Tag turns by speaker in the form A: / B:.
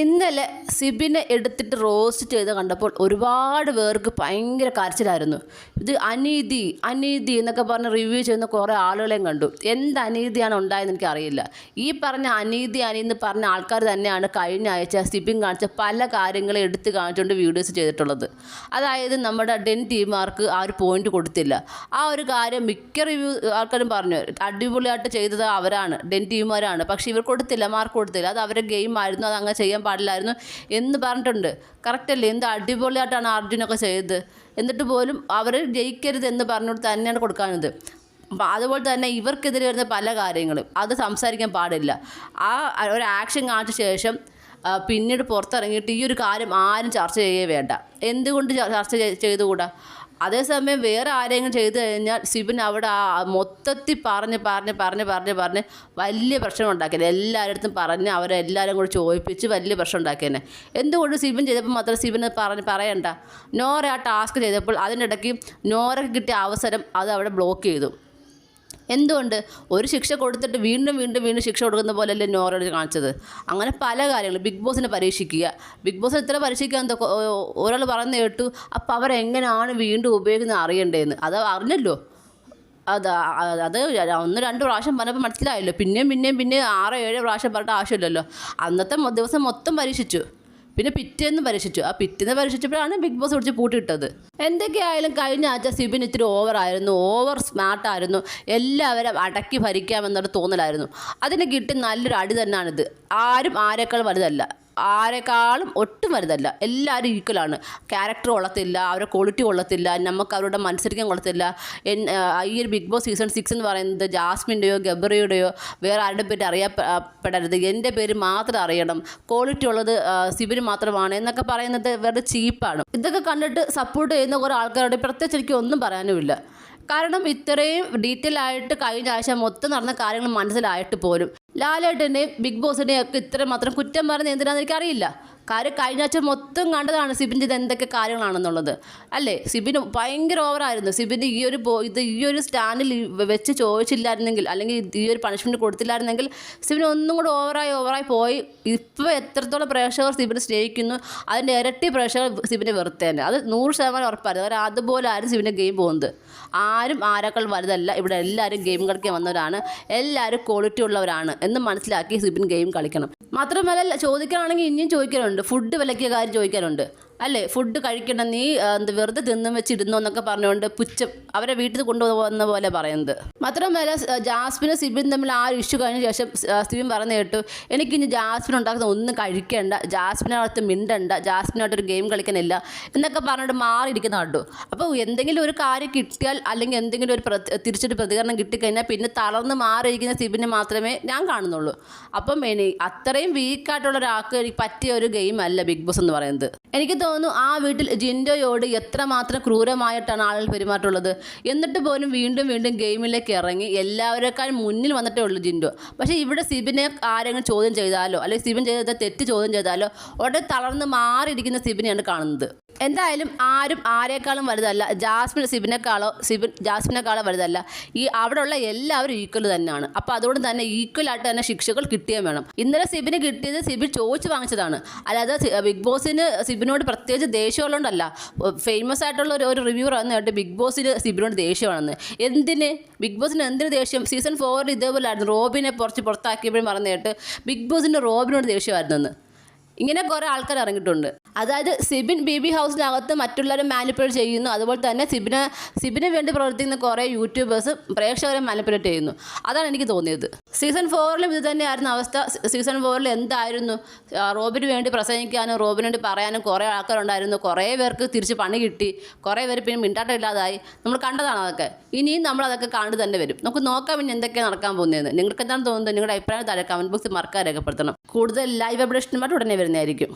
A: ഇന്നലെ സിബിനെ എടുത്തിട്ട് റോസ്റ്റ് ചെയ്ത് കണ്ടപ്പോൾ ഒരുപാട് പേർക്ക് ഭയങ്കര കരച്ചിലായിരുന്നു. ഇത് അനീതി അനീതി എന്നൊക്കെ പറഞ്ഞ് റിവ്യൂ ചെയ്യുന്ന കുറേ ആളുകളെയും കണ്ടു. എന്ത് അനീതിയാണ് ഉണ്ടായതെന്ന് എനിക്കറിയില്ല. ഈ പറഞ്ഞ അനീതി എന്ന് പറഞ്ഞ ആൾക്കാർ തന്നെയാണ് കഴിഞ്ഞ ആഴ്ച സിബിൻ കാണിച്ച പല കാര്യങ്ങളും എടുത്ത് കാണിച്ചുകൊണ്ട് വീഡിയോസ് ചെയ്തിട്ടുള്ളത്. അതായത് നമ്മുടെ ഡെൻ ടീമാർക്ക് ആ ഒരു പോയിന്റ് കൊടുത്തില്ല. ആ ഒരു കാര്യം മിക്ക റിവ്യൂ ആൾക്കാരും പറഞ്ഞു അടിപൊളിയായിട്ട് ചെയ്തത് അവരാണ്, ഡെൻ ടീമാരാണ്. പക്ഷേ ഇവർ കൊടുത്തില്ല, മാർക്ക് കൊടുത്തില്ല. അത് അവരുടെ ഗെയിം ആയിരുന്നു, അത് അങ്ങനെ ചെയ്യാൻ പാടില്ലായിരുന്നു എന്ന് പറഞ്ഞിട്ടുണ്ട്. കറക്റ്റല്ലേ? എന്ത് അടിപൊളിയായിട്ടാണ് അർജുനൊക്കെ ചെയ്തത്. എന്നിട്ട് പോലും അവർ ജയിക്കരുത് എന്ന് പറഞ്ഞുകൊണ്ട് തന്നെയാണ് കൊടുക്കാനത്. അതുപോലെ തന്നെ ഇവർക്കെതിരെ വരുന്ന പല കാര്യങ്ങളും അത് സംസാരിക്കാൻ പാടില്ല. ആ ഒരു ആക്ഷൻ കാണിച്ച ശേഷം പിന്നീട് പുറത്തിറങ്ങിയിട്ട് ഈ ഒരു കാര്യം ആരും ചർച്ച ചെയ്യേ വേണ്ട. എന്തുകൊണ്ട് ചർച്ച ചെയ്തുകൂടാ? അതേസമയം വേറെ ആരെങ്കിലും ചെയ്തു കഴിഞ്ഞാൽ സിബിൻ അവിടെ മൊത്തത്തിൽ പറഞ്ഞ് വലിയ പ്രശ്നം ഉണ്ടാക്കിയത്. എല്ലാവരുടെ അടുത്തും പറഞ്ഞ് അവരെല്ലാവരും കൂടി ചോദിപ്പിച്ച് വലിയ പ്രശ്നം ഉണ്ടാക്കിയത്. എന്തുകൊണ്ട് സിബിൻ ചെയ്തപ്പോൾ മാത്രം സിബിന് പറയണ്ട. നോറ ആ ടാസ്ക് ചെയ്തപ്പോൾ അതിനിടയ്ക്ക് നോറയ്ക്ക് കിട്ടിയ അവസരം അത് അവിടെ ബ്ലോക്ക് ചെയ്തു. എന്തുകൊണ്ട്? ഒരു ശിക്ഷ കൊടുത്തിട്ട് വീണ്ടും ശിക്ഷ കൊടുക്കുന്ന പോലെയല്ലേ നോറയോട് കാണിച്ചത്. അങ്ങനെ പല കാര്യങ്ങളും. ബിഗ് ബോസിനെ പരീക്ഷിക്കുക. ബിഗ് ബോസിന് ഇത്ര പരീക്ഷിക്കാൻ ഒരാൾ പറയുന്ന കേട്ടു. അപ്പോൾ അവരെങ്ങനെയാണ് വീണ്ടും ഉപയോഗിക്കുന്നത് അറിയണ്ടേന്ന്. അത് അറിഞ്ഞല്ലോ. അത് 1-2 പ്രാവശ്യം പറഞ്ഞപ്പോൾ മനസ്സിലായല്ലോ. പിന്നെയും 6-7 പ്രാവശ്യം പറഞ്ഞിട്ട് ആവശ്യമില്ലല്ലോ. അന്നത്തെ ദിവസം മൊത്തം പരീക്ഷിച്ചു. പിന്നെ പിറ്റേന്ന് പരീക്ഷിച്ചു. ആ പിറ്റേന്ന് പരീക്ഷിച്ചപ്പോഴാണ് ബിഗ് ബോസ് പിടിച്ച് പൂട്ടിയിട്ടത്. എന്തൊക്കെയായാലും കഴിഞ്ഞ ആഴ്ച സിബിൻ ഇത്തിരി ഓവർ സ്മാർട്ടായിരുന്നു. എല്ലാവരും അടക്കി ഭരിക്കാമെന്നൊരു തോന്നലായിരുന്നു. അതിന് കിട്ടി നല്ലൊരു അടി തന്നെയാണിത്. ആരും ആരെക്കാൾ വലുതല്ല, ആരെക്കാളും ഒട്ടും വലുതല്ല. എല്ലാവരും ഈക്വലാണ്. ക്യാരക്ടർ കൊള്ളത്തില്ല, അവരുടെ ക്വാളിറ്റി കൊള്ളത്തില്ല, നമുക്ക് അവരുടെ മത്സരിക്കാൻ കൊള്ളത്തില്ല. ഈ ഒരു ബിഗ് ബോസ് സീസൺ 6 എന്ന് പറയുന്നത് ജാസ്മിൻ്റെയോ ഗബ്രിയുടെയോ വേറെ ആരുടെ പേര് അറിയപ്പെടരുത്, എൻ്റെ പേര് മാത്രം അറിയണം, ക്വാളിറ്റി ഉള്ളത് സിബിന് മാത്രമാണ് എന്നൊക്കെ പറയുന്നത് വെറുതെ ചീപ്പാണ്. ഇതൊക്കെ കണ്ടിട്ട് സപ്പോർട്ട് ചെയ്യുന്ന കുറേ ആൾക്കാരോട് പ്രത്യേകിച്ച് എനിക്ക് ഒന്നും പറയാനുമില്ല. കാരണം ഇത്രയും ഡീറ്റെയിൽ ആയിട്ട് കഴിഞ്ഞ ആഴ്ച മൊത്തം നടന്ന കാര്യങ്ങൾ മനസ്സിലായിട്ട് പോലും ലാലേട്ടൻ്റെയും ബിഗ് ബോസിൻ്റെയും ഒക്കെ ഇത്രമാത്രം കുറ്റം പറഞ്ഞ് എന്തിനാണെന്ന് എനിക്കറിയില്ല. കാര്യം കഴിഞ്ഞ ആഴ്ച മൊത്തം കണ്ടതാണ് സിബിൻ ചെയ്ത് എന്തൊക്കെ കാര്യങ്ങളാണെന്നുള്ളത്. അല്ലേ? സിബിന് ഭയങ്കര ഓവറായിരുന്നു. സിബിന് ഈ ഒരു സ്റ്റാൻഡിൽ വെച്ച് ചോദിച്ചില്ലായിരുന്നെങ്കിൽ, അല്ലെങ്കിൽ ഈ ഒരു പണിഷ്മെൻറ്റ് കൊടുത്തില്ലായിരുന്നെങ്കിൽ സിബിന് ഒന്നും കൂടെ ഓവറായി പോയി. ഇപ്പോൾ എത്രത്തോളം പ്രേക്ഷകർ സിബിനെ സ്നേഹിക്കുന്നു അതിൻ്റെ ഇരട്ടി പ്രേക്ഷകർ സിബിനെ വെറുത്തേനെ. അത് 100% ഉറപ്പായിരുന്നു. കാരണം അതുപോലെ ആരും സിബിൻ്റെ ഗെയിം പോകുന്നത്. ആരും ആരെക്കാൾ വലുതല്ല. ഇവിടെ എല്ലാവരും ഗെയിം കളിക്കാൻ വന്നവരാണ്, എല്ലാവരും ക്വാളിറ്റി ഉള്ളവരാണ് എന്ന് മനസ്സിലാക്കി സിബിൻ ഗെയിം കളിക്കണം. മാത്രമല്ല, ചോദിക്കാനാണെങ്കിൽ ഇനിയും ചോദിക്കാനുണ്ട്. ഫുഡ് വിലക്കിയ കാര്യം ചോദിക്കാനുണ്ട്. അല്ലേ? ഫുഡ് കഴിക്കണം, നീ വെറുതെ തിന്നും വെച്ചിരുന്നോ എന്നൊക്കെ പറഞ്ഞുകൊണ്ട് പുച്ഛം അവരെ വീട്ടിൽ കൊണ്ടുപോകുന്ന പോലെ പറയുന്നത്. മാത്രമല്ല, ജാസ്മിനും സിബിൻ തമ്മിൽ ആ ഒരു ഇഷ്യൂ കഴിഞ്ഞ ശേഷം സിബിൻ പറഞ്ഞു കേട്ടു, എനിക്കിനി ജാസ്മിൻ ഉണ്ടാക്കുന്ന ഒന്നും കഴിക്കേണ്ട, ജാസ്മിനകത്ത് മിണ്ടണ്ട, ജാസ്മിനായിട്ടൊരു ഗെയിം കളിക്കാനില്ല എന്നൊക്കെ പറഞ്ഞിട്ട് മാറിയിരിക്കുന്ന കണ്ടു. അപ്പോൾ എന്തെങ്കിലും ഒരു കാര്യം കിട്ടിയാൽ, അല്ലെങ്കിൽ എന്തെങ്കിലും ഒരു തിരിച്ചൊരു പ്രതികരണം കിട്ടിക്കഴിഞ്ഞാൽ പിന്നെ തളർന്ന് മാറിയിരിക്കുന്ന സിബിനെ മാത്രമേ ഞാൻ കാണുന്നുള്ളൂ. അപ്പം അത്രയും വീക്കായിട്ടുള്ള ഒരാൾക്ക് പറ്റിയ ഒരു ഗെയിം അല്ല ബിഗ് ബോസ് എന്ന് പറയുന്നത്. എനിക്ക് തോന്നുന്നു ആ വീട്ടിൽ ജിൻഡോയോട് എത്രമാത്രം ക്രൂരമായിട്ടാണ് ആളുകൾ പെരുമാറ്റുള്ളത്. എന്നിട്ട് പോലും വീണ്ടും ഗെയിമിലേക്ക് ഇറങ്ങി എല്ലാവരെക്കാളും മുന്നിൽ വന്നിട്ടേ ഉള്ളൂ ജിൻഡോ. പക്ഷേ ഇവിടെ സിബിനെ ആരെങ്കിലും ചോദ്യം ചെയ്താലോ, അല്ലെങ്കിൽ സിബിൻ ചെയ്ത തെറ്റ് ചോദ്യം ചെയ്താലോ ഉടനെ തളർന്ന് മാറിയിരിക്കുന്ന സിബിനെയാണ് കാണുന്നത്. എന്തായാലും ആരും ആരെക്കാളും വലുതല്ല. ജാസ്മിൻ ജാസ്മിനേക്കാളോ വലുതല്ല. ഈ അവിടെയുള്ള എല്ലാവരും ഈക്വൽ തന്നെയാണ്. അപ്പോൾ അതുകൊണ്ട് തന്നെ ഈക്വലായിട്ട് തന്നെ ശിക്ഷകൾ കിട്ടിയേ വേണം. ഇന്നലെ സിബിന് കിട്ടിയത് സിബിൻ ചോദിച്ച് വാങ്ങിച്ചതാണ്. അല്ലാതെ ബിഗ് ബോസിന് സിബിനോട് പ്രത്യേകിച്ച് ദേഷ്യമുള്ളതുകൊണ്ടല്ല. ഫേമസ് ആയിട്ടുള്ള ഒരു റിവ്യൂർ വന്നിട്ട് ബിഗ് ബോസിന് സിബിനോട് ദേഷ്യമാണെന്ന്. എന്തിന്? ബിഗ് ബോസിന് എന്തിന് ദേഷ്യം? സീസൺ 4 ഇതേപോലെ ആയിരുന്നു. റോബിനെ പുറത്താക്കിയപ്പോഴും പറഞ്ഞിട്ട് ബിഗ് ബോസിന് റോബിനോട് ദേഷ്യമായിരുന്നെന്ന്. ഇങ്ങനെ കുറേ ആൾക്കാർ ഇറങ്ങിയിട്ടുണ്ട്. അതായത് സിബിൻ ബേബി ഹൗസിനകത്ത് മറ്റുള്ളവരെ മാനിപ്പുലേറ്റ് ചെയ്യുന്നു. അതുപോലെ തന്നെ സിബിന് വേണ്ടി പ്രവർത്തിക്കുന്ന കുറേ യൂട്യൂബേഴ്സ് പ്രേക്ഷകരെ മാനിപ്പുലേറ്റ് ചെയ്യുന്നു. അതാണ് എനിക്ക് തോന്നിയത്. സീസൺ 4 ഇത് തന്നെയായിരുന്നു അവസ്ഥ. സീസൺ 4 എന്തായിരുന്നു? റോബിന് വേണ്ടി പ്രസംഗിക്കാനും റോബിന് വേണ്ടി പറയാനും കുറേ ആൾക്കാരുണ്ടായിരുന്നു. കുറേ പേർക്ക് തിരിച്ച് പണി കിട്ടി, കുറേ പേര് പിന്നെ മിണ്ടാട്ടം ഇല്ലാതായി. നമ്മൾ കണ്ടതാണ് അതൊക്കെ. ഇനിയും നമ്മളതൊക്കെ കാണു തന്നെ വരും. നമുക്ക് നോക്കാം പിന്നെ എന്തൊക്കെയാണ് നടക്കാൻ പോകുന്നതെന്ന്. നിങ്ങൾക്ക് എന്താണ് തോന്നുന്നത്? നിങ്ങളുടെ അഭിപ്രായം താഴെ കമൻറ്റ് ബോക്സിൽ മറക്കാൻ രേഖപ്പെടുത്തണം. കൂടുതൽ ലൈവ് അപ്ഡേഷനുമായിട്ട് ഉടനെ വരുന്നതായിരിക്കും.